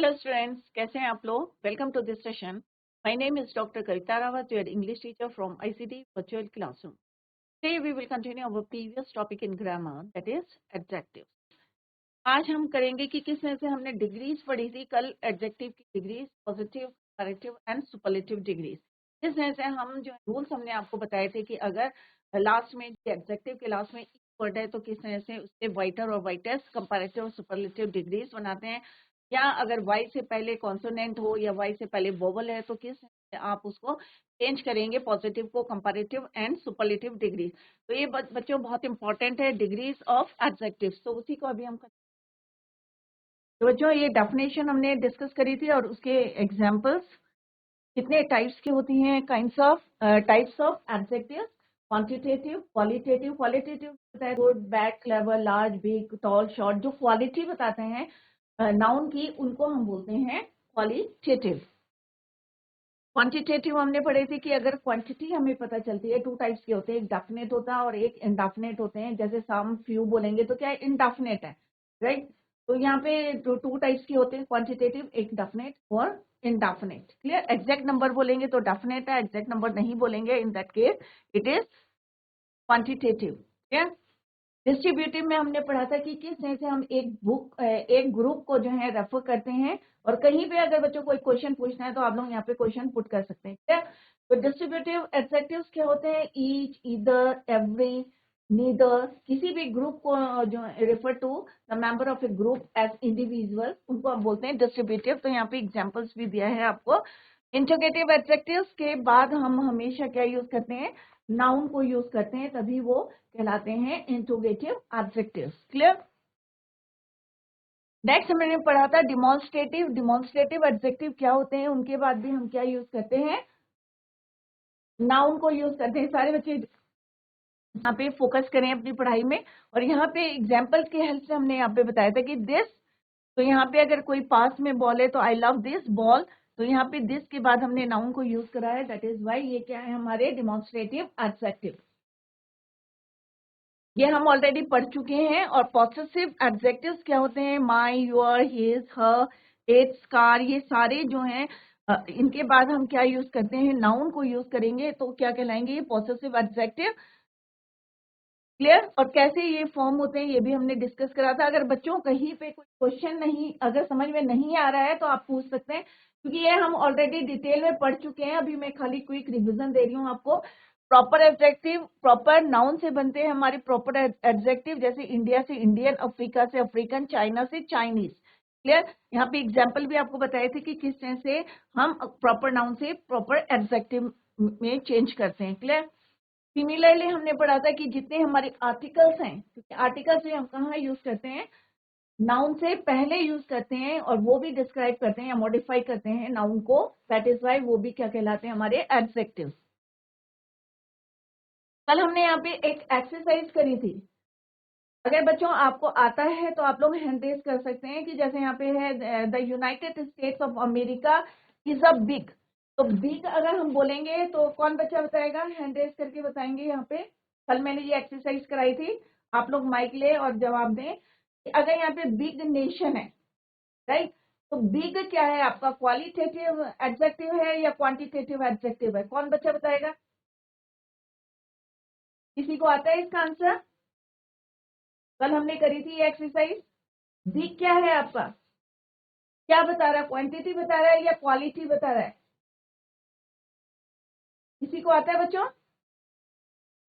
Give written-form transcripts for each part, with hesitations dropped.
Hello students, कैसे हैं आप लोग? Welcome to this session. My name is Dr. Kavita Rawat, your English teacher from ICT Virtual Classroom. Today we will continue our previous topic in grammar, that is adjectives. आज हम करेंगे कि किस तरह से हमने डिग्रीज पढ़ी थी कल, एडजेक्टिव की degrees, positive, comparative and superlative degrees. किस तरह से हम जो रूल्स हमने आपको बताए थे कि अगर लास्ट में एडजेक्टिव के लास्ट में वर्ड है तो किस तरह से उसके वाइटर और वाइटेस्ट, कंपैरेटिव और सुपरलेटिव डिग्रीज बनाते हैं, या अगर वाई से पहले कॉन्सोनेंट हो या वाई से पहले वोवल है तो किस आप उसको चेंज करेंगे पॉजिटिव को कंपैरेटिव एंड सुपरलेटिव डिग्री। तो ये बच्चों बहुत इंपॉर्टेंट है, डिग्रीज ऑफ एडजेक्टिव्स। तो उसी को अभी हम तो बच्चों ये डेफिनेशन हमने डिस्कस करी थी और उसके एग्जांपल्स कितने टाइप्स की होती हैं, kinds of types of adjectives, quantitative, qualitative. Qualitative होता है good, bad, clever, large, big, tall, short. जो क्वालिटी बताते हैं नाउन की उनको हम बोलते हैं क्वालिटेटिव। क्वांटिटेटिव हमने पढ़े थे कि अगर क्वांटिटी हमें पता चलती है, टू टाइप्स के होते हैं, एक डेफिनेट होता है और एक इनडेफिनेट होते हैं। जैसे सम, फ्यू बोलेंगे तो क्या इनडेफिनेट है, राइट। तो यहाँ पे टू टाइप्स के होते हैं क्वांटिटेटिव, एक डेफिनेट और इनडेफिनेट। क्लियर? एग्जैक्ट नंबर बोलेंगे तो डेफिनेट है, एग्जैक्ट नंबर नहीं बोलेंगे in that case it is quantitative. Clear? Distributive में हमने पढ़ा था कि किस तरह से हम एक ग्रुप को जो है रेफर करते हैं, और कहीं पे अगर बच्चों को कोई क्वेश्चन पूछना है तो आप लोग यहाँ पे क्वेश्चन पुट कर सकते हैं। ठीक है? तो डिस्ट्रीब्यूटिव एडजेक्टिव्स क्या होते हैं? Each, either, every, neither. किसी भी ग्रुप को जो refer to the member of a group as individual, उनको हम बोलते हैं डिस्ट्रीब्यूटिव। तो यहाँ पे एग्जांपल्स भी दिया है आपको। इंटरोगेटिव एडजेक्टिव्स के बाद हम हमेशा क्या यूज करते हैं? नाउन को यूज करते हैं, तभी वो कहलाते हैं इंटरोगेटिव एडजेक्टिव्स। क्लियर? नेक्स्ट हमने पढ़ा था डिमॉन्स्ट्रेटिव। डिमॉन्स्ट्रेटिव एडजेक्टिव क्या होते हैं, उनके बाद भी हम क्या यूज करते हैं? नाउन को यूज करते हैं। सारे बच्चे यहाँ पे फोकस करें अपनी पढ़ाई में। और यहाँ पे एग्जाम्पल के हेल्प से हमने यहाँ पे बताया था कि दिस, तो यहाँ पे अगर कोई पास में बॉल है तो आई लव दिस बॉल, तो यहाँ पे दिस के बाद हमने नाउन को यूज करा है, दैट इज वाई ये क्या है हमारे डिमॉन्स्ट्रेटिव एडजेक्टिव। ये हम ऑलरेडी पढ़ चुके हैं। और पॉसेसिव एडजेक्टिव्स क्या होते हैं? My, your, his, her, its, car. ये सारे जो हैं इनके बाद हम क्या यूज करते हैं? नाउन को यूज करेंगे तो क्या कहलाएंगे? ये पॉसेसिव एडजेक्टिव। क्लियर? और कैसे ये फॉर्म होते हैं ये भी हमने डिस्कस करा था। अगर बच्चों कहीं पे कोई क्वेश्चन नहीं, अगर समझ में नहीं आ रहा है तो आप पूछ सकते हैं, क्योंकि ये हम ऑलरेडी डिटेल में पढ़ चुके हैं। अभी मैं खाली क्विक रिवीजन दे रही हूँ आपको। प्रॉपर एडजेक्टिव, प्रॉपर नाउन से बनते हैं हमारे प्रॉपर एडजेक्टिव, जैसे इंडिया से इंडियन, अफ्रीका से अफ्रीकन, चाइना से चाइनीज। क्लियर? यहाँ पे एग्जाम्पल भी आपको बताए थे कि किस तरह से हम प्रॉपर नाउन से प्रॉपर एडजेक्टिव में चेंज करते हैं। क्लियर? सिमिलरली हमने पढ़ा था कि जितने हमारे आर्टिकल्स हैं, क्योंकि आर्टिकल्स भी हम कहाँ यूज करते हैं? नाउन से पहले यूज करते हैं, और वो भी डिस्क्राइब करते हैं या मॉडिफाई करते हैं नाउन को, दैट इज वाई वो भी क्या कहलाते हैं? हमारे एडजेक्टिव्स। कल हमने यहाँ पे एक एक्सरसाइज करी थी। अगर बच्चों आपको आता है तो आप लोग हैंड रेज कर सकते हैं, कि जैसे यहाँ पे है the United states of America is a big. तो बिग अगर हम बोलेंगे तो कौन बच्चा बताएगा? हैंड रेज करके बताएंगे। यहाँ पे कल मैंने ये एक्सरसाइज कराई थी, आप लोग माइक ले और जवाब दें। अगर यहाँ पे बिग नेशन है, राइट, तो बिग क्या है आपका? क्वालिटेटिव एडजेक्टिव है या क्वांटिटेटिव एडजेक्टिव है? कौन बच्चा बताएगा? किसी को आता है इसका आंसर? कल हमने करी थी ये एक्सरसाइज। बिग क्या है आपका? क्या बता रहा है? क्वांटिटी बता रहा है या क्वालिटी बता रहा है? किसी को आता है बच्चों?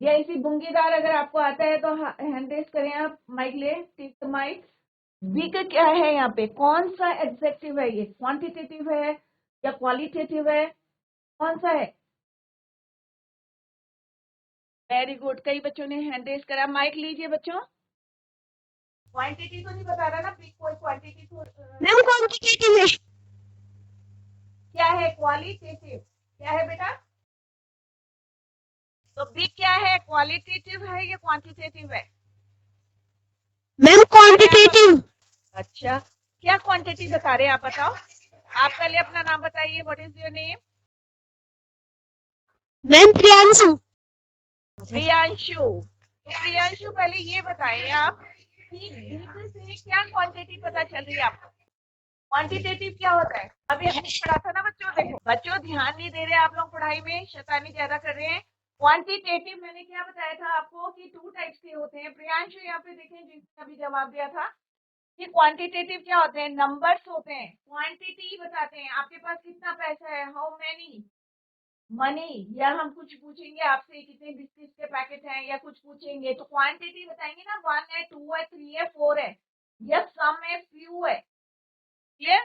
या इसी बुंगीदार अगर आपको आता है तो हैंड रेज करें आप, माइक ले, टेक द माइक। बिग क्या है यहाँ पे? कौन सा एडजेक्टिव है ये? क्वांटिटेटिव है या क्वालिटेटिव है? कौन सा है? वेरी गुड, कई बच्चों ने हैंड रेज करा। माइक लीजिए बच्चों। क्वांटिटी तो नहीं बता रहा ना बिग, कोई क्वांटिटी तो मैम क्वांटिटेटिव है। क्या है? क्वालिटेटिव। क्या है बेटा? तो बिग क्या है? क्वालिटेटिव है या क्वांटिटेटिव है? Ma'am quantitative. अच्छा, क्या क्वांटिटी बता रहे हैं आप? बताओ। आप पहले अपना नाम बताइए, what is your name? Ma'am Priyanshu. Priyanshu. Priyanshu पहले ये बताइए आप कि बिग से क्या क्वांटिटी पता चल रही है आपको? क्वांटिटेटिव क्या होता है? अभी हमने पढ़ा था ना बच्चों, देखो बच्चों ध्यान नहीं दे रहे आप लोग पढ़ाई में, शैतानी ज्यादा कर रहे हैं। क्वांटिटेटिव मैंने क्या बताया था आपको कि 2 टाइप्स के होते हैं। प्रियांशु यहाँ पे देखें जिसने अभी जवाब दिया था कि क्वांटिटेटिव क्या होते हैं, नंबर्स होते हैं। क्वांटिटी बताते हैं आपके पास कितना पैसा है, हाउ मेनी मनी, या हम कुछ पूछेंगे आपसे कितने बिस्किट के पैकेट हैं या कुछ पूछेंगे तो क्वांटिटी बताएंगे ना, 1 है 2 है 3 है 4 है, या सम है फ्यू है। क्लियर?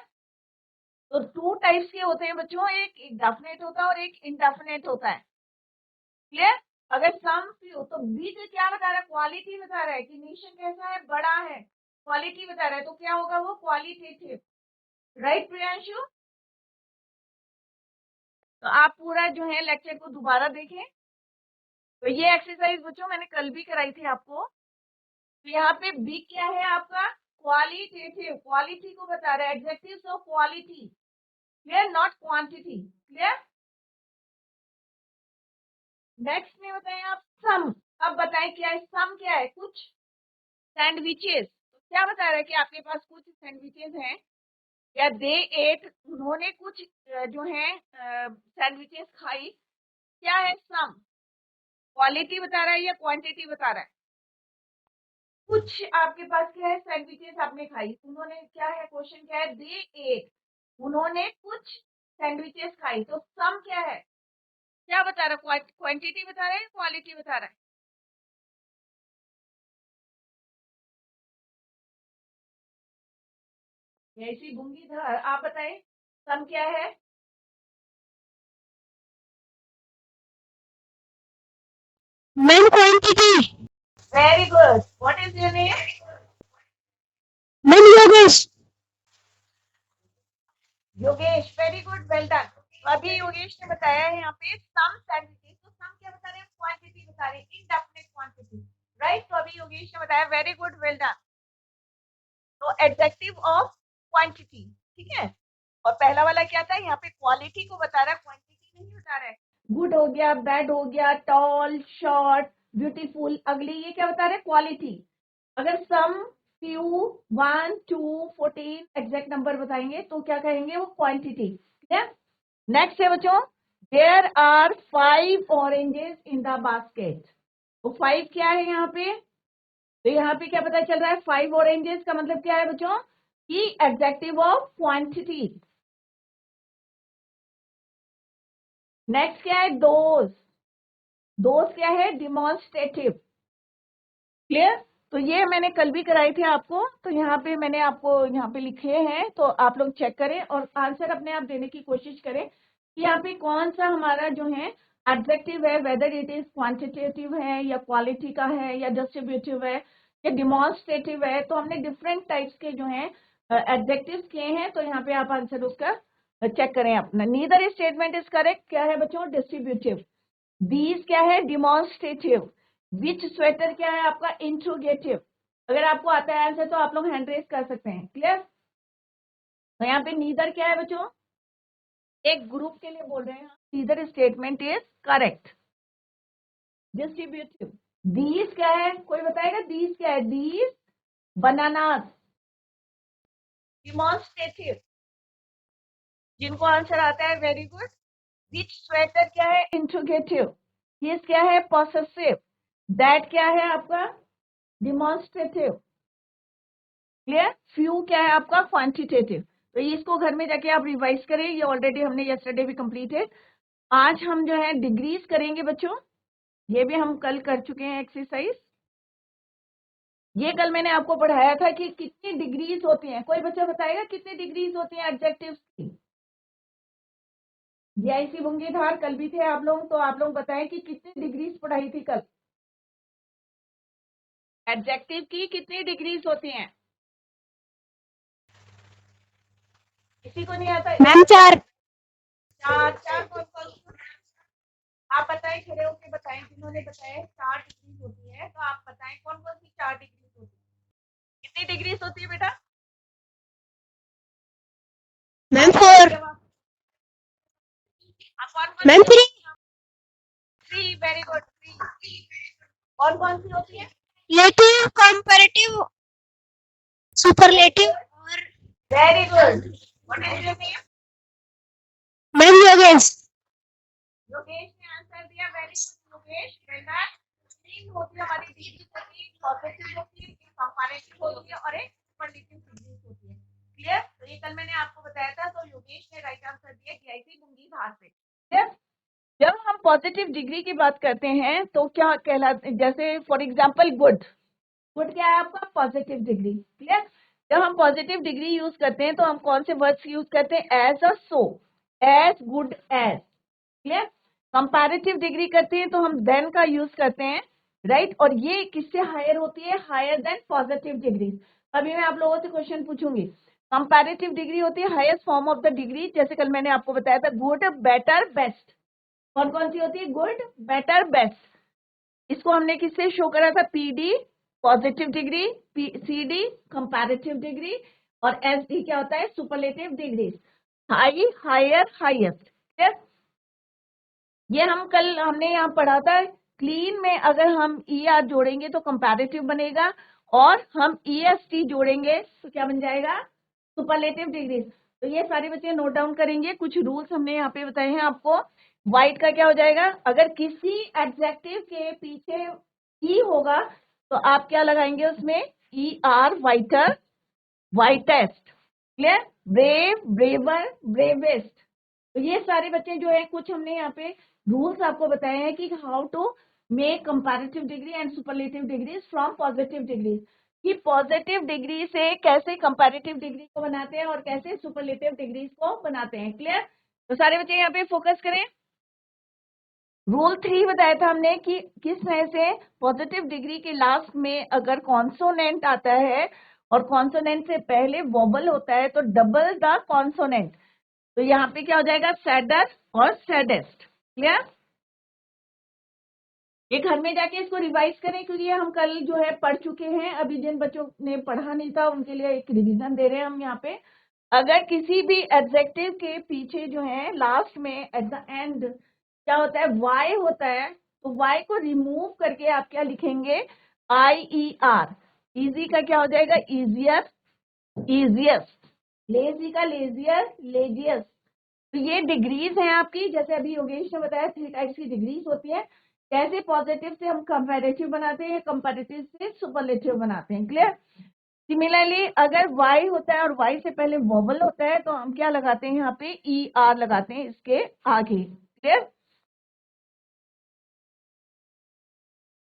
तो 2 टाइप्स के होते हैं बच्चों, एक डेफिनेट होता है और एक इनडेफिनेट होता है। क्लियर? अगर सम फ्यू तो बी से क्या बता रहा है, क्वालिटी बता रहा है कि नेशन कैसा है, बड़ा है, क्वालिटी बता रहा है, तो क्या होगा वो क्वालिटेटिव। राइट प्रियांशु? तो आप पूरा जो है लेक्चर को दोबारा देखें। तो ये एक्सरसाइज बच्चों मैंने कल भी कराई थी आपको। तो यहाँ पे बी क्या है आपका, क्वालिटेटिव, क्वालिटी को बता रहा है, adjectives of quality. Clear? Not quantity. Clear? Next में बताएं आप सम। अब बताएं क्या है सम, क्या है, कुछ सैंडविचेस। तो क्या बता रहा है कि आपके पास कुछ सैंडविचेस हैं, या दे एट, उन्होंने कुछ जो है सैंडविचेस खाई। क्या है सम? क्वालिटी बता रहा है या क्वांटिटी बता रहा है? कुछ आपके पास क्या है, सैंडविचेस आपने खाई, उन्होंने क्या है, क्वेश्चन क्या है, दे एट, उन्होंने कुछ सैंडविचेस खाई, तो सम क्या है, क्या बता रहा है, क्वांटिटी बता रहा है, क्वालिटी बता रहा है? ऐसी गुंगी धर, आप बताएं सम क्या है? Ma'am quantity. Very good, what is your name? Ma'am Yogesh. Yogesh, very good, well done. तो अभी योगेश ने बताया है यहाँ पे सम सैंडविचेस, तो सम क्या बता रहे हैं, क्वांटिटी बता रहे हैं, इनडेफिनिट क्वांटिटी। राइट? तो अभी योगेश ने बताया, वेरी गुड, वेल डन। तो एडजेक्टिव ऑफ क्वांटिटी, ठीक है। और पहला वाला क्या था, यहाँ पे क्वालिटी को बता रहा है, क्वांटिटी नहीं बता रहा है। गुड हो गया, बैड हो गया, टॉल, शॉर्ट, ब्यूटीफुल, अगली ये क्या बता रहे हैं, क्वालिटी। अगर सम, फ्यू, 1 2 14 एग्जैक्ट नंबर बताएंगे तो क्या कहेंगे, वो क्वांटिटी। ठीक है। नेक्स्ट है बच्चों, there are 5 oranges in the basket. तो 5 क्या है यहाँ पे, तो यहाँ पे क्या पता चल रहा है, 5 ऑरेंजेस का मतलब क्या है बच्चों, कि एडजेक्टिव ऑफ क्वांटिटी। नेक्स्ट क्या है, दोज, दोज क्या है, डिमॉन्स्ट्रेटिव। क्लियर? तो ये मैंने कल भी कराई थी आपको, तो यहाँ पे मैंने आपको यहाँ पे लिखे हैं, तो आप लोग चेक करें और आंसर अपने आप देने की कोशिश करें कि यहाँ पे कौन सा हमारा जो है एडजेक्टिव है, वेदर इट इज क्वांटिटेटिव है या क्वालिटी का है या डिस्ट्रीब्यूटिव है या डिमॉन्स्ट्रेटिव है। तो हमने डिफरेंट टाइप्स के जो है एडजेक्टिव्स किए हैं, तो यहाँ पे आप आंसर उसका चेक करें अपना। नीदर स्टेटमेंट इज करेक्ट, क्या है बच्चों, डिस्ट्रीब्यूटिव। दीज क्या है, डिमॉन्स्ट्रेटिव। विच स्वेटर क्या है आपका, इंट्रोगेटिव। अगर आपको आता है आंसर तो आप लोग हैंड रेस कर सकते हैं। क्लियर? तो यहाँ पे नीदर क्या है बच्चों, एक ग्रुप के लिए बोल रहे हैं, neither statement is correct. Distributive, these क्या है, कोई बताएगा दीज क्या है, दीज बनानास। डिमॉन्स्ट्रेटिव, जिनको आंसर आता है वेरी गुड। विच स्वेटर क्या है, इंट्रोगेटिव। हिज क्या है, पॉसेसिव। दैट क्या है आपका, डिमॉन्स्ट्रेटिव। क्लियर? फ्यू क्या है आपका, क्वांटिटेटिव। तो इसको घर में जाके आप रिवाइज करें, ये ऑलरेडी हमने यस्टरडे भी कंप्लीटेड। आज हम जो है डिग्रीज करेंगे बच्चों, ये भी हम कल कर चुके हैं एक्सरसाइज। ये कल मैंने आपको पढ़ाया था कि कितनी डिग्रीज होती हैं, कोई बच्चा बताएगा कितनी डिग्रीज होती हैं एडजेक्टिव्स की? जैसी बुंगी धार कल भी थे आप लोग, तो आप लोग बताएं कि कितनी डिग्रीज पढ़ाई थी कल, एडजेक्टिव की कितनी डिग्रीज होती हैं? किसी को नहीं आता? मैम 4। चार, चार कौन कौन सी? आप बताएं, खड़े होकर बताएं, जिन्होंने बताया 4 डिग्रीज होती है, तो आप बताएं कौन कौन सी 4 डिग्रीज होती है? कितनी डिग्रीज होती है बेटा? मैम 4। मैम 3। 3, very good, 3। कौन कौन सी होती है? रिलेटिव, कंपैरेटिव, सुपरलेटिव और very good. What is your name? Ma'am Yogesh. Yogesh ने आंसर दिया. Very good Yogesh. बेटा तीन होती है हमारी डिग्री होती है, पॉजिटिव होती है, एक कंपैरेटिव होती है और एक सुपरलेटिव डिग्री होती है. क्लियर? तो ये कल मैंने आपको बताया था. तो योगेश ने राइट आंसर दिया GIC गुंगी बाहर से. क्लियर? जब हम पॉजिटिव डिग्री की बात करते हैं तो क्या कहलाते, जैसे फॉर एग्जांपल गुड. गुड क्या है आपका? Positive degree. क्लियर? जब हम पॉजिटिव डिग्री यूज करते हैं तो हम कौन से वर्ड्स यूज करते हैं? As a, so, as, good, as. Clear? Comparative degree करते हैं तो हम देन का यूज करते हैं. राइट? और ये किससे हायर होती है? Higher than positive degree. अभी मैं आप लोगों से क्वेश्चन पूछूंगी. कंपैरेटिव डिग्री होती है highest form of the degree. जैसे कल मैंने आपको बताया था गुड, बेटर, बेस्ट. कौन कौन सी होती है? Good, better, best. इसको हमने किससे शो करा था? PD positive degree, CD comparative degree और SD क्या होता है? Superlative degree. High, higher, highest. ये हम कल हमने यहाँ पढ़ा था. क्लीन में अगर हम ER जोड़ेंगे तो कंपैरेटिव बनेगा और हम EST जोड़ेंगे तो क्या बन जाएगा? Superlative degree. तो ये सारे बच्चे नोट डाउन करेंगे. कुछ रूल्स हमने यहाँ पे बताए हैं आपको. वाइट का क्या हो जाएगा? अगर किसी एडजेक्टिव के पीछे E होगा तो आप क्या लगाएंगे उसमें? ER, whiter, whitest. Clear? Brave, braver, bravest. तो ये सारे बच्चे जो है, कुछ हमने यहाँ पे रूल्स आपको बताए हैं कि how to make comparative degree and superlative degrees from positive degree. कि पॉजिटिव डिग्री से कैसे कंपैरेटिव डिग्री को बनाते हैं और कैसे सुपरलेटिव डिग्रीज को बनाते हैं. क्लियर? तो सारे बच्चे यहाँ पे फोकस करें. रूल 3 बताया था हमने कि किस तरह से पॉजिटिव डिग्री के लास्ट में अगर कॉन्सोनेंट आता है और कॉन्सोनेंट से पहले वोबल होता है तो डबल द कॉन्सोनेंट. तो यहाँ पे क्या हो जाएगा? सैडर और सैडेस्ट. क्लियर? ये घर में जाके इसको रिवाइज करें क्योंकि ये हम कल जो है पढ़ चुके हैं. अभी जिन बच्चों ने पढ़ा नहीं था उनके लिए एक रिवीजन दे रहे हैं हम यहाँ पे. अगर किसी भी एडजेक्टिव के पीछे जो है लास्ट में एट द एंड क्या होता है? वाई होता है. तो वाई को रिमूव करके आप क्या लिखेंगे? IER. इजी का क्या हो जाएगा? Easier, easiest. लेजी का लेजियर, लेजिएस्ट. तो ये डिग्रीज हैं आपकी. जैसे अभी योगेश ने बताया 3 टाइप्स की डिग्रीज होती है. कैसे पॉजिटिव से हम कंपैरेटिव बनाते हैं, कंपैरेटिव से सुपरलेटिव बनाते हैं. क्लियर? सिमिलरली अगर Y होता है और Y से पहले वोबल होता है तो हम क्या लगाते हैं? यहाँ पे ER लगाते हैं इसके आगे. क्लियर?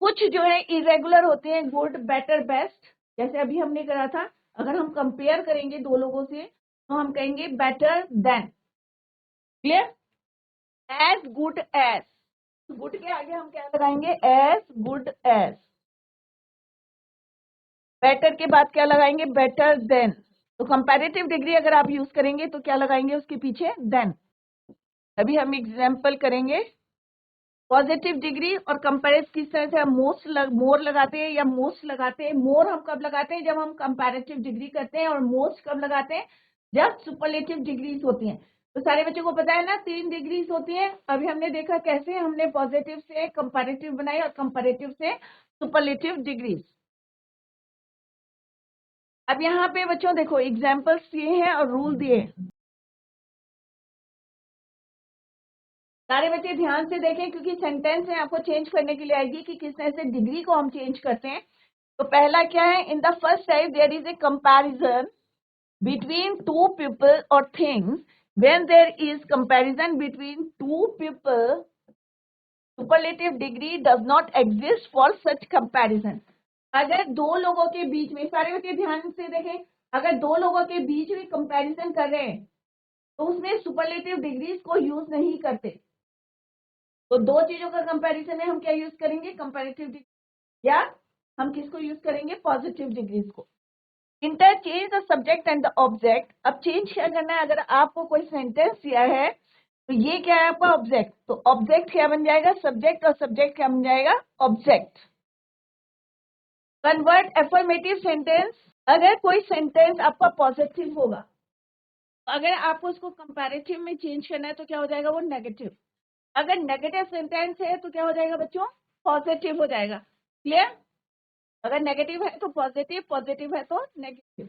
कुछ जो है इरेगुलर होते हैं. Good, better, best. जैसे अभी हमने करा था. अगर हम कंपेयर करेंगे दो लोगों से तो हम कहेंगे better than. Clear? As good as. Good के आगे हम क्या लगाएंगे? As good as. बेटर के बाद क्या लगाएंगे? Better than. तो कंपैरेटिव डिग्री अगर आप यूज करेंगे तो क्या लगाएंगे उसके पीछे? देन. अभी हम एग्जाम्पल करेंगे. पॉजिटिव डिग्री और कंपेरेटिव किस तरह से हम मोर लगाते हैं या मोस्ट लगाते हैं. मोर हम कब लगाते हैं? जब हम कंपैरेटिव डिग्री करते हैं. और मोस्ट कब लगाते हैं? जब सुपरलेटिव डिग्रीज होती हैं. तो सारे बच्चों को पता है ना 3 डिग्रीज होती हैं. अभी हमने देखा कैसे हमने पॉजिटिव से कंपैरेटिव बनाई और कंपैरेटिव से सुपरलेटिव डिग्रीज. अब यहाँ पे बच्चों देखो एग्जाम्पल्स दिए हैं और रूल दिए. सारे बच्चे ध्यान से देखें क्योंकि सेंटेंस में आपको चेंज करने के लिए आएगी कि किस तरह से डिग्री को हम चेंज करते हैं. तो पहला क्या है? In the first type there is a comparison between two people or things. When there is comparison between two people, superlative degree does not exist for such comparison. अगर दो लोगों के बीच में, सारे बच्चे ध्यान से देखें, अगर दो लोगों के बीच में कंपैरिजन कर रहे हैं तो उसमें सुपरलेटिव डिग्रीज को यूज नहीं करते. तो दो चीजों का कंपैरिजन है, हम क्या यूज करेंगे? Comparative degree. या हम किसको यूज करेंगे? पॉजिटिव डिग्रीज को. Interchange the subject and the object. अब चेंज क्या करना है? अगर आपको कोई सेंटेंस दिया है तो ये क्या है आपका? ऑब्जेक्ट. तो ऑब्जेक्ट क्या बन जाएगा? सब्जेक्ट. और सब्जेक्ट क्या बन जाएगा? ऑब्जेक्ट. Convert affirmative sentence. अगर कोई सेंटेंस आपका पॉजिटिव होगा, अगर आपको उसको कंपैरेटिव में चेंज करना है तो क्या हो जाएगा? वो नेगेटिव. अगर नेगेटिव सेंटेंस है तो क्या हो जाएगा बच्चों? पॉजिटिव हो जाएगा. क्लियर? अगर नेगेटिव है तो पॉजिटिव, पॉजिटिव है तो नेगेटिव.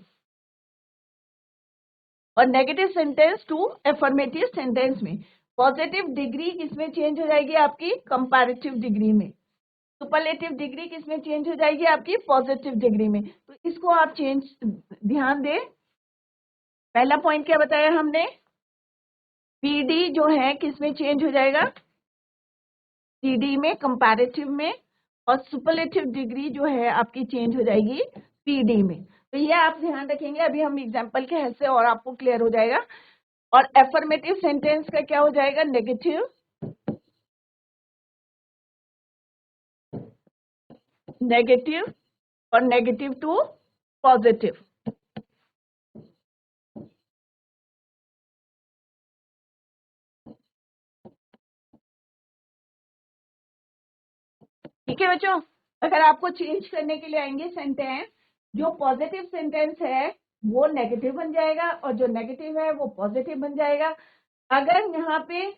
और negative sentence to affirmative sentence में। पॉजिटिव डिग्री किसमें चेंज हो जाएगी आपकी? कंपैरेटिव डिग्री में। सुपरलेटिव डिग्री किसमें चेंज हो जाएगी आपकी? पॉजिटिव डिग्री में। तो इसको आप ध्यान दें। पहला पॉइंट क्या बताया हमने? पीडी जो है किसमें चेंज हो जाएगा? पीडी में, कंपैरेटिव में। और सुपरलेटिव डिग्री जो है आपकी चेंज हो जाएगी पीडी में। तो ये आप ध्यान रखेंगे, अभी हम एग्जांपल के हेल्प से और आपको क्लियर हो जाएगा। और एफर्मेटिव सेंटेंस का क्या हो जाएगा? नेगेटिव, नेगेटिव और नेगेटिव टू पॉजिटिव। ठीक है बच्चों, अगर आपको चेंज करने के लिए आएंगे सेंटेंस, जो पॉजिटिव सेंटेंस है वो नेगेटिव बन जाएगा और जो नेगेटिव है वो पॉजिटिव बन जाएगा। अगर यहाँ पे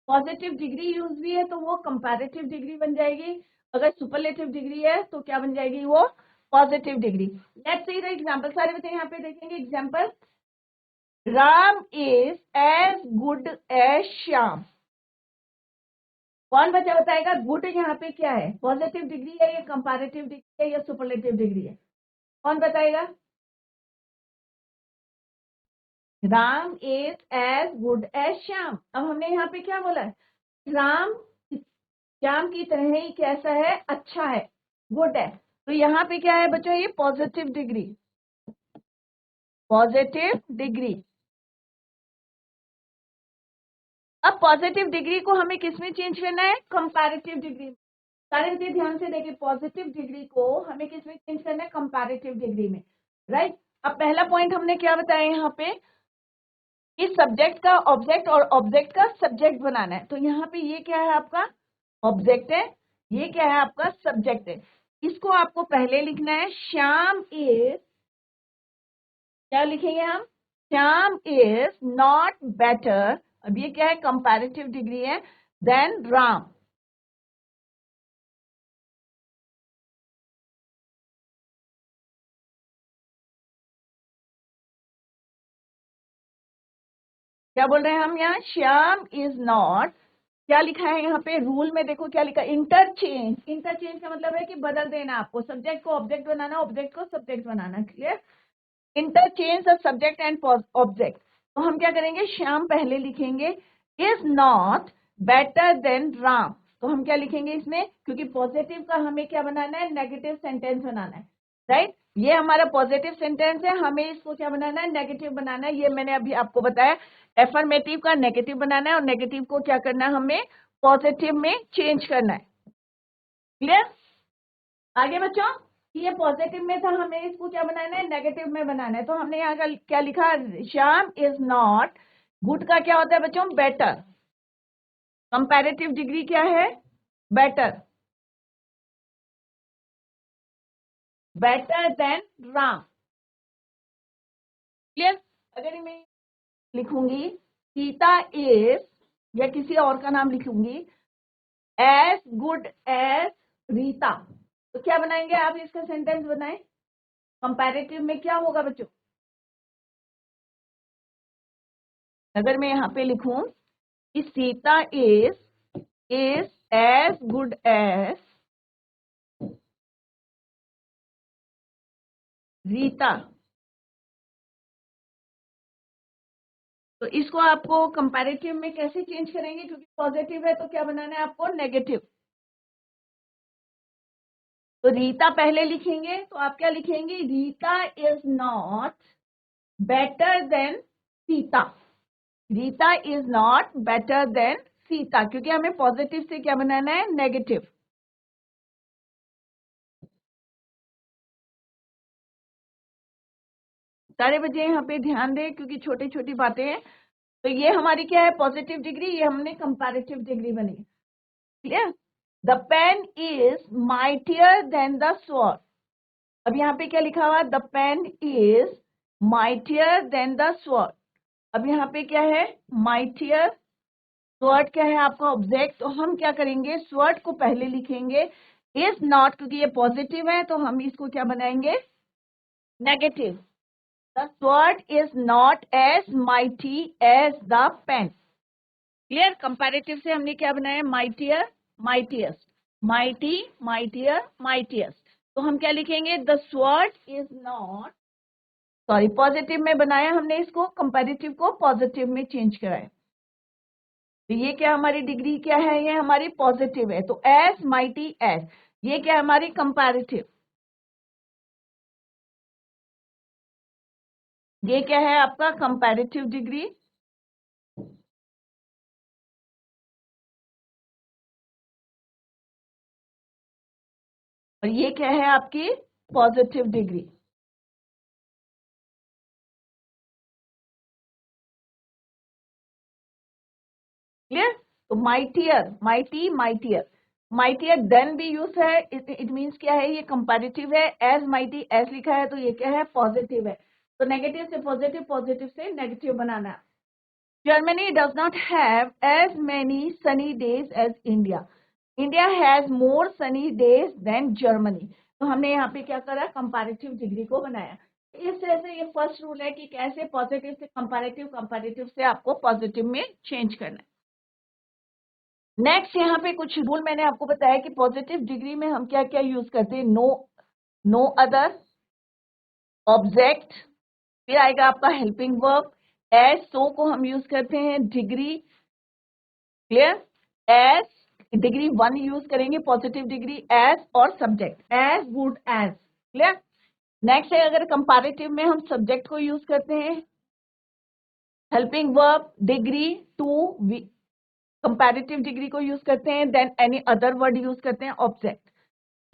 पॉजिटिव डिग्री यूज भी है तो वो कंपैरेटिव डिग्री बन जाएगी। अगर सुपरलेटिव डिग्री है तो क्या बन जाएगी? वो positive degree. Let's see the example. सारे बच्चे यहाँ पे देखेंगे example. Ram is as good as Shyam. कौन बच्चा बताएगा गुड यहाँ पे क्या है? पॉजिटिव डिग्री है या कंपैरेटिव डिग्री है या सुपरलेटिव डिग्री है? कौन बताएगा? Ram is as good as Shyam. अब हमने यहाँ पे क्या बोला? राम श्याम की तरह ही कैसा है? अच्छा है, गुड है। तो यहाँ पे क्या है बच्चों? ये पॉजिटिव डिग्री, पॉजिटिव डिग्री। अब पॉजिटिव डिग्री को हमें किसमें चेंज करना है? Comparative degree. सारे बच्चे ध्यान से देखिए, पॉजिटिव डिग्री को हमें किसमें चेंज करना है? कंपैरेटिव डिग्री में, राइट। अब पहला पॉइंट हमने क्या बताया यहाँ पे? कि सब्जेक्ट का ऑब्जेक्ट और ऑब्जेक्ट का सब्जेक्ट बनाना है। तो यहाँ पे ये क्या है आपका? ऑब्जेक्ट है, ये क्या है आपका? सब्जेक्ट है। इसको आपको पहले लिखना है श्याम इज, क्या लिखेंगे हम? श्याम इज नॉट बेटर, अब ये क्या है? कंपैरेटिव डिग्री है, देन राम। क्या बोल रहे हैं हम यहाँ? श्याम इज नॉट, क्या लिखा है यहाँ पे? रूल में देखो क्या लिखा है? इंटरचेंज। इंटरचेंज का मतलब है कि बदल देना, आपको सब्जेक्ट को ऑब्जेक्ट बनाना, ऑब्जेक्ट को subject banana. Clear? Interchange the subject and object. तो हम क्या करेंगे? श्याम पहले लिखेंगे, is not better then Ram. तो हम क्या लिखेंगे इसमें? क्योंकि पॉजिटिव का हमें क्या बनाना है? नेगेटिव सेंटेंस बनाना है, राइट। ये हमारा पॉजिटिव सेंटेंस है, हमें इसको क्या बनाना है? नेगेटिव बनाना है। ये मैंने अभी आपको बताया, एफर्मेटिव का नेगेटिव बनाना है और नेगेटिव को क्या करना है? हमें पॉजिटिव में चेंज करना है। क्लियर? आगे बच्चों, ये पॉजिटिव में था, हमें इसको क्या बनाना है? नेगेटिव में बनाना है। तो हमने यहाँ का क्या लिखा? श्याम इज नॉट, गुड का क्या होता है बच्चों? बेटर। कंपैरेटिव डिग्री क्या है? Better, better than Ram. Clear? अगर मैं लिखूंगी सीता इज, या किसी और का नाम लिखूंगी, एज गुड एज रीता, तो क्या बनाएंगे आप? इसका सेंटेंस बनाएं। कंपैरेटिव में क्या होगा बच्चों? अगर मैं यहाँ पे लिखूं कि Sita is as good as Rita, तो इसको आपको कंपैरेटिव में कैसे चेंज करेंगे? क्योंकि पॉजिटिव है तो क्या बनाना है आपको? नेगेटिव। तो रीता पहले लिखेंगे, तो आप क्या लिखेंगे? Rita is not better then Sita. Rita is not better then Sita, क्योंकि हमें पॉजिटिव से क्या बनाना है? नेगेटिव। सारे बच्चे यहाँ पे ध्यान दें, क्योंकि छोटी छोटी बातें हैं। तो ये हमारी क्या है? Positive degree. ये हमने कंपैरेटिव डिग्री बनी। Clear? The pen is mightier than the sword. अब यहाँ पे क्या लिखा हुआ? The pen is mightier than the sword. अब यहाँ पे क्या है? माइटियर। स्वॉर्ड क्या है आपका? ऑब्जेक्ट। तो हम क्या करेंगे? स्वॉर्ड को पहले लिखेंगे, इज नॉट, क्योंकि ये पॉजिटिव है तो हम इसको क्या बनाएंगे? Negative. The sword is not as mighty as the pen. Clear? Comparative से हमने क्या बनाया? Mightier, mightiest, mighty, mightier, mightiest. तो हम क्या लिखेंगे? The sword is not, sorry positive में बनाया हमने इसको, कंपैरेटिव को पॉजिटिव में चेंज कराया. तो ये क्या हमारी डिग्री क्या है? ये हमारी पॉजिटिव है. तो एज माइटी एज, ये क्या हमारी कंपैरेटिव, ये क्या है आपका कंपैरेटिव डिग्री. और ये क्या है आपकी पॉजिटिव डिग्री. क्लियर? तो mightier, mighty, mightier, mightier than भी यूज है. इट मींस क्या है? ये कंपैरेटिव है. एज माइटी एज लिखा है तो ये क्या है? पॉजिटिव है. तो नेगेटिव से पॉजिटिव, पॉजिटिव से नेगेटिव बनाना है. Germany does not have as many sunny days as India. India has more sunny days than Germany. तो हमने यहाँ पे क्या करा? कंपैरेटिव डिग्री को बनाया. इस तरह से ये फर्स्ट रूल है कि कैसे पॉजिटिव से कंपैरेटिव, कंपैरेटिव से आपको पॉजिटिव में चेंज करना है. नेक्स्ट यहाँ पे कुछ रूल मैंने आपको बताया कि पॉजिटिव डिग्री में हम क्या क्या यूज करते हैं. नो, नो अदर, ऑब्जेक्ट, फिर आएगा आपका हेल्पिंग वर्ब. एज, सो को हम यूज करते हैं. Degree, clear? As degree 1 use करेंगे पॉजिटिव डिग्री. एज और subject, as, good, as. Clear? Next है अगर कंपैरेटिव में हम सब्जेक्ट को यूज करते हैं. Helping verb degree 2 comparative degree को यूज करते हैं. Than any other word use करते हैं. ऑब्जेक्ट.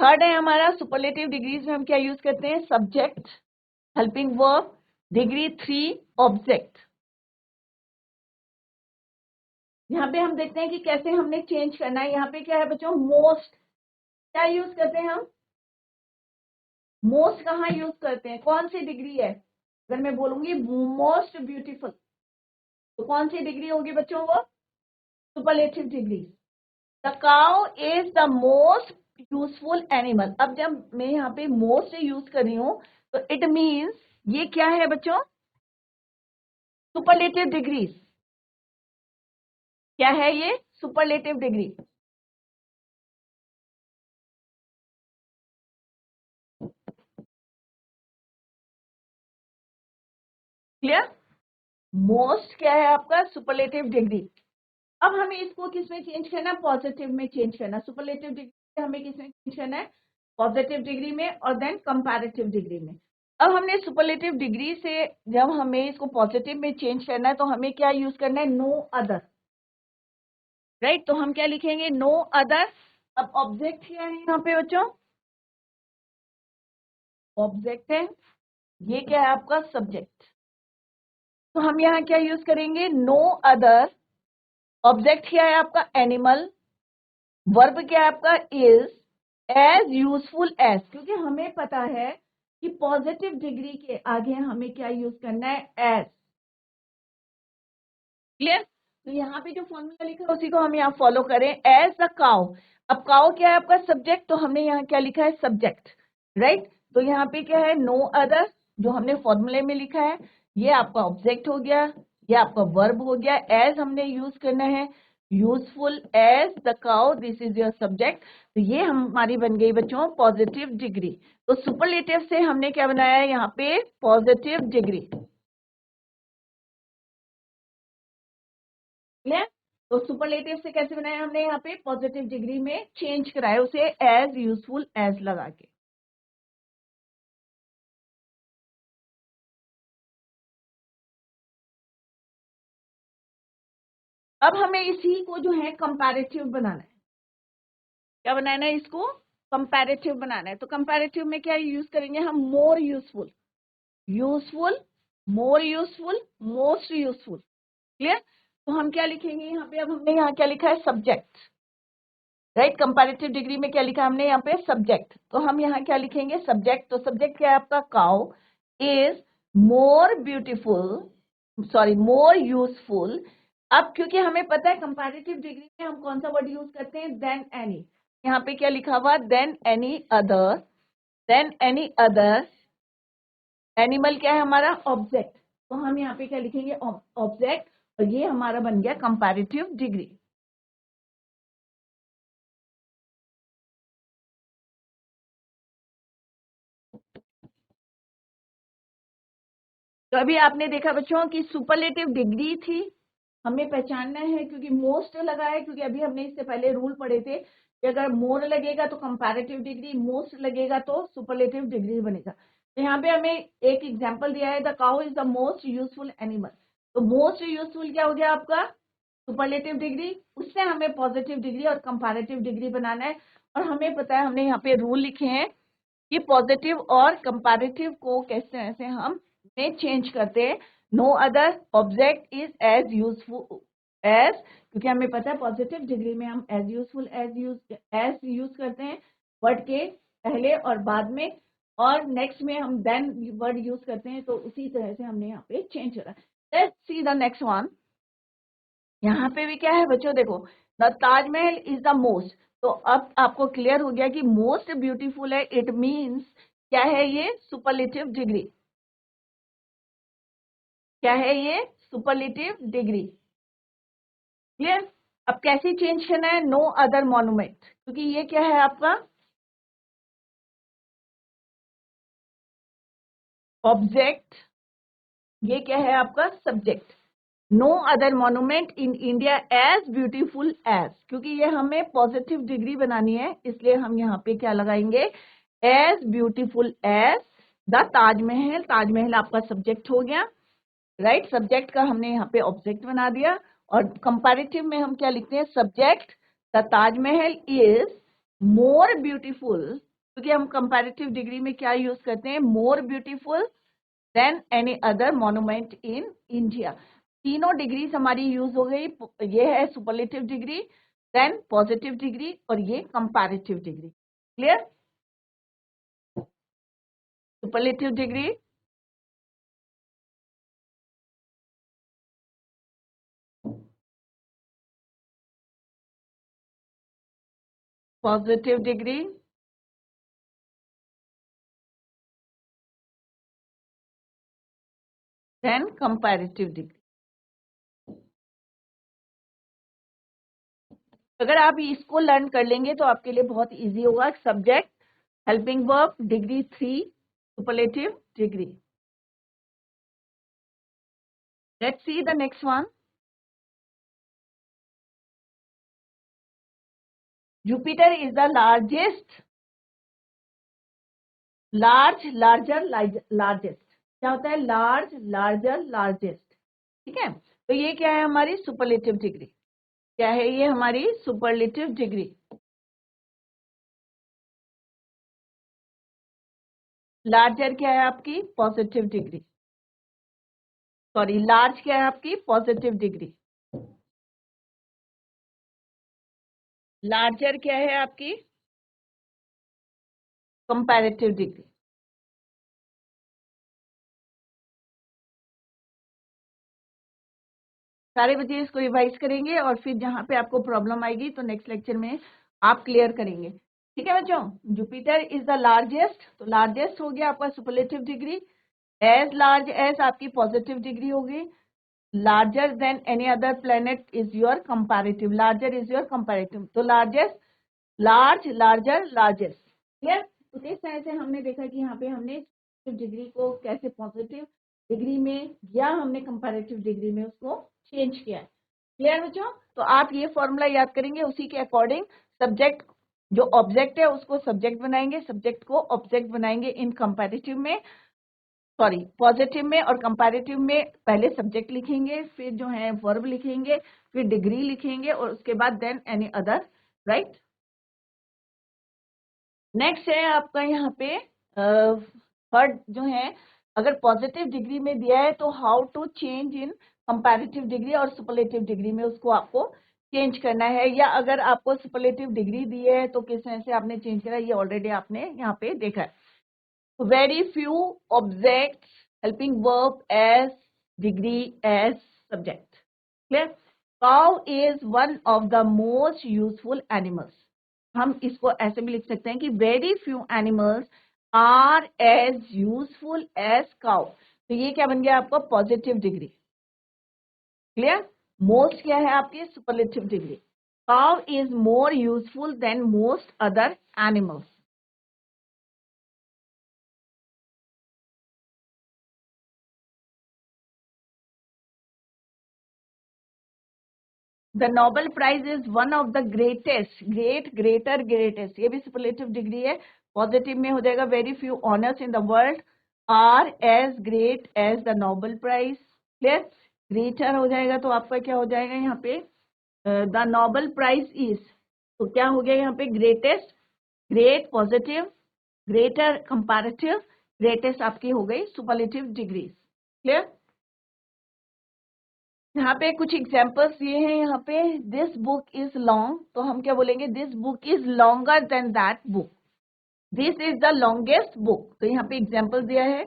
थर्ड है हमारा सुपरलेटिव डिग्रीज में हम क्या यूज करते हैं? Subject, helping verb, degree 3, object. यहाँ पे हम देखते हैं कि कैसे हमने चेंज करना है. यहाँ पे क्या है बच्चों? मोस्ट क्या यूज करते हैं हम? मोस्ट कहाँ यूज करते हैं? कौन सी डिग्री है? अगर मैं बोलूंगी मोस्ट ब्यूटीफुल तो कौन सी डिग्री होगी बच्चों? वो superlative degree. The cow is the most useful animal. अब जब मैं यहाँ पे मोस्ट यूज कर रही हूँ तो इट मीन्स ये क्या है बच्चों? Superlative degree. क्या है ये? Superlative degree. क्लियर? मोस्ट क्या है आपका? Superlative degree. अब हमें इसको किसमें चेंज करना है? पॉजिटिव में चेंज करना. सुपरलेटिव डिग्री हमें किसमें चेंज करना है? पॉजिटिव डिग्री में और देन कंपैरेटिव डिग्री में. अब हमने सुपरलेटिव डिग्री से जब हमें इसको पॉजिटिव में चेंज करना है तो हमें क्या यूज करना है? No other. राइट? तो हम क्या लिखेंगे? No other. अब ऑब्जेक्ट क्या है यहाँ पे बच्चों? ऑब्जेक्ट है. ये क्या है आपका? सब्जेक्ट. तो हम यहाँ क्या यूज करेंगे? No other. ऑब्जेक्ट क्या है आपका? एनिमल. वर्ब क्या है आपका? इज. एज यूजफुल एज, क्योंकि हमें पता है कि पॉजिटिव डिग्री के आगे हमें क्या यूज करना है? एज. क्लियर? तो यहाँ पे जो फॉर्मूला लिखा है उसी को हम यहाँ फॉलो करें. As the cow. अब काउ क्या है आपका? सब्जेक्ट. तो हमने यहाँ क्या लिखा है? सब्जेक्ट. राइट? तो यहाँ पे क्या है? नो अदर जो हमने फॉर्मूले में लिखा है. ये आपका ऑब्जेक्ट हो गया, ये आपका वर्ब हो गया. एज हमने यूज करना है. Useful as the cow, this is your subject. तो ये हमारी बन गई बच्चों पॉजिटिव डिग्री. तो सुपरलेटिव से हमने क्या बनाया है यहाँ पे? Positive degree. क्लियर? तो सुपरलेटिव से कैसे बनाया हमने? यहाँ पे पॉजिटिव डिग्री में चेंज कराया उसे एज, यूजफुल एज लगा के. अब हमें इसी को जो है कंपैरेटिव बनाना है. क्या बनाना है? इसको कंपैरेटिव बनाना है. तो कंपैरेटिव में क्या यूज करेंगे हम? More useful, useful, more useful, most useful. Clear? तो हम क्या लिखेंगे यहाँ पे? अब हमने यहाँ क्या लिखा है? सब्जेक्ट. राइट? कंपैरेटिव डिग्री में क्या लिखा हमने यहाँ पे? सब्जेक्ट. तो हम यहाँ क्या लिखेंगे? सब्जेक्ट. तो सब्जेक्ट क्या है आपका? Cow is more beautiful, sorry more useful. अब क्योंकि हमें पता है कंपैरेटिव डिग्री में हम कौन सा वर्ड यूज करते हैं? Than any. यहाँ पे क्या लिखा हुआ? Than any other, than any other, animal क्या है हमारा? ऑब्जेक्ट। तो हम यहाँ पे क्या लिखेंगे? ऑब्जेक्ट। और ये हमारा बन गया कंपैरेटिव डिग्री। तो अभी आपने देखा बच्चों की सुपरलेटिव डिग्री थी, हमें पहचानना है क्योंकि मोस्ट लगा है, क्योंकि अभी हमने इससे पहले रूल पढ़े थे कि अगर मोर लगेगा तो कंपैरेटिव डिग्री, मोस्ट लगेगा तो सुपरलेटिव डिग्री बनेगा। तो यहाँ पे हमें एक एग्जांपल दिया है, the cow is the most useful animal. तो मोस्ट यूजफुल क्या हो गया आपका? Superlative degree. उससे हमें पॉजिटिव डिग्री और कंपैरेटिव डिग्री बनाना है। और हमें पता है, हमने यहाँ पे रूल लिखे हैं कि पॉजिटिव और कंपैरेटिव को कैसे ऐसे हम में चेंज करते हैं। No other object is as useful as, क्योंकि हमें पता है पॉजिटिव डिग्री में हम एज यूजफुल एज यूज करते हैं वर्ड के पहले और बाद में, और नेक्स्ट में हम देन वर्ड यूज करते हैं। तो उसी तरह से हमने यहाँ पे चेंज करा। Let's see the next one. यहाँ पे भी क्या है बच्चों? देखो, the Taj Mahal is the most. तो अब आपको क्लियर हो गया कि मोस्ट ब्यूटीफुल है, इट मीन्स क्या है? ये सुपरलेटिव डिग्री। क्या है ये? Superlative degree. क्लियर? अब कैसे चेंज करना है? नो अदर मॉन्यूमेंट, क्योंकि ये क्या है आपका? ऑब्जेक्ट। ये क्या है आपका? Subject. No other monument in India as beautiful as, क्योंकि ये हमें पॉजिटिव डिग्री बनानी है, इसलिए हम यहाँ पे क्या लगाएंगे? As beautiful as the Taj Mahal. Taj Mahal आपका सब्जेक्ट हो गया, राइट? सब्जेक्ट का हमने यहाँ पे ऑब्जेक्ट बना दिया। और कंपैरेटिव में हम क्या लिखते हैं? Subject the Taj Mahal is more beautiful, क्योंकि हम कंपैरेटिव डिग्री में क्या यूज करते हैं? More beautiful than any other monument in India. तीनों डिग्रीज हमारी यूज हो गई। ये है superlative degree, then positive degree, और ये comparative degree. Clear? Superlative degree, positive degree, then comparative degree. अगर आप इसको लर्न कर लेंगे तो आपके लिए बहुत इजी होगा। Subject, helping verb, degree 3, superlative degree. Let's see the next one. Jupiter is the largest, larger, largest. क्या होता है? Large, larger, largest. ठीक है? तो ये क्या है? हमारी सुपरलेटिव डिग्री। क्या है ये? हमारी सुपरलेटिव डिग्री। लार्जर क्या है? आपकी पॉजिटिव डिग्री। सॉरी, लार्ज क्या है? आपकी पॉजिटिव डिग्री। लार्जर क्या है? आपकी कंपैरेटिव डिग्री। सारे बच्चे इसको रिवाइज करेंगे और फिर जहां पे आपको प्रॉब्लम आएगी तो नेक्स्ट लेक्चर में आप क्लियर करेंगे। ठीक है बच्चों? जुपिटर इज द लार्जेस्ट, तो लार्जेस्ट हो गया आपका superlative degree. As large as आपकी पॉजिटिव डिग्री होगी। Larger than any other planet is your comparative. Larger is your comparative. तो largest, large, larger, largest. Clear? तो इस तरह से हमने देखा कि यहाँ पे हमने डिग्री को कैसे पॉजिटिव डिग्री में या हमने कंपैरेटिव डिग्री में उसको चेंज किया है। क्लियर बच्चों? तो आप ये फॉर्मूला याद करेंगे, उसी के अकॉर्डिंग सब्जेक्ट जो ऑब्जेक्ट है उसको सब्जेक्ट बनाएंगे, सब्जेक्ट को ऑब्जेक्ट बनाएंगे इन कंपैरेटिव में, सॉरी पॉजिटिव में। और कंपैरेटिव में पहले सब्जेक्ट लिखेंगे, फिर जो है वर्ब लिखेंगे, फिर डिग्री लिखेंगे, और उसके बाद than any other, right? Next है आपका यहाँ पे थर्ड जो है, अगर पॉजिटिव डिग्री में दिया है तो how to change in comparative degree और सुपरलेटिव डिग्री में उसको आपको चेंज करना है। या अगर आपको सुपरलेटिव डिग्री दी है तो किस तरह से आपने चेंज करा, ये ऑलरेडी आपने यहाँ पे देखा है। Very few objects, helping verb as degree as subject. Clear? Cow is one of the most useful animals. हम इसको ऐसे भी लिख सकते हैं कि very few animals are as useful as cow, तो ये क्या बन गया आपका पॉजिटिव डिग्री। क्लियर? मोस्ट क्या है आपकी superlative degree. Cow is more useful than most other animals. The Nobel prize is one of the greatest, great greater greatest, ये भी सुपरलेटिव डिग्री है। पॉजिटिव में हो जाएगा very few honours in the world are as great as the Nobel prize. Clear? Greater हो जाएगा तो आपका क्या हो जाएगा यहाँ पे द नोबेल प्राइज इज, तो क्या हो गया यहाँ पे greatest, great positive, greater comparative, greatest आपकी हो गई सुपरलेटिव डिग्रीज। क्लियर? यहाँ पे कुछ एग्जाम्पल्स ये हैं। यहाँ पे दिस बुक इज लॉन्ग, तो हम क्या बोलेंगे this book is longer than that book. This is the longest book, तो यहाँ पे एग्जाम्पल दिया है।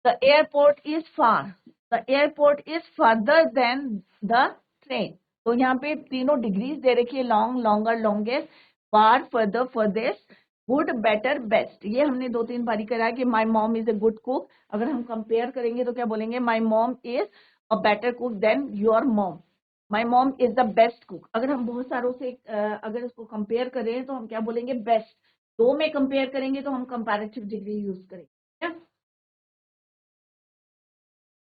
The airport is far, the airport is further than the train, तो यहाँ पे तीनों डिग्रीज दे रखी है, long, longer, longest, far, further, furthest, good, better, best. ये हमने 2-3 बारी करा कि my mom is a good cook, अगर हम कंपेयर करेंगे तो क्या बोलेंगे माई mom is a better cook than your mom, my mom is the best cook. अगर हम बहुत सारों से अगर इसको कंपेयर करें तो हम क्या बोलेंगे बेस्ट। दो में कंपेयर करेंगे तो हम कंपैरेटिव डिग्री यूज करेंगे।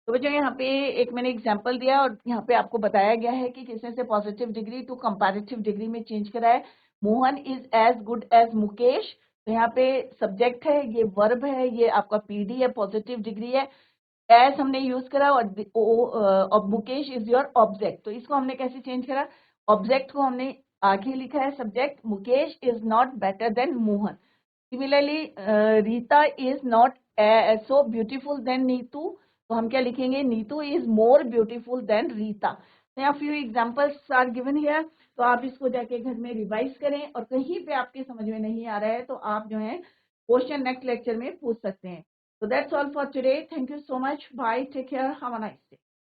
तो बच्चों यहाँ पे एक मैंने एग्जांपल दिया और यहाँ पे आपको बताया गया है कि किसने से positive degree to comparative degree में चेंज करा है। Mohan is as good as Mukesh, तो यहाँ पे सब्जेक्ट है, ये वर्ब है, ये आपका पीडी है, पॉजिटिव डिग्री है। एज हमने यूज करा और मुकेश इज योर ऑब्जेक्ट, तो इसको हमने कैसे चेंज करा, ऑब्जेक्ट को हमने आगे लिखा है subject, Mukesh is not better than Mohan. Similarly Rita is not so beautiful than Neetu, तो हम क्या लिखेंगे Neetu is more beautiful than Rita. तो यहाँ few examples are given here, तो आप इसको जाके घर में रिवाइज करें और कहीं पे आपके समझ में नहीं आ रहा है तो आप जो है क्वेश्चन नेक्स्ट लेक्चर में पूछ सकते हैं। So that's all for today. Thank you so much. Bye. Take care. Have a nice day.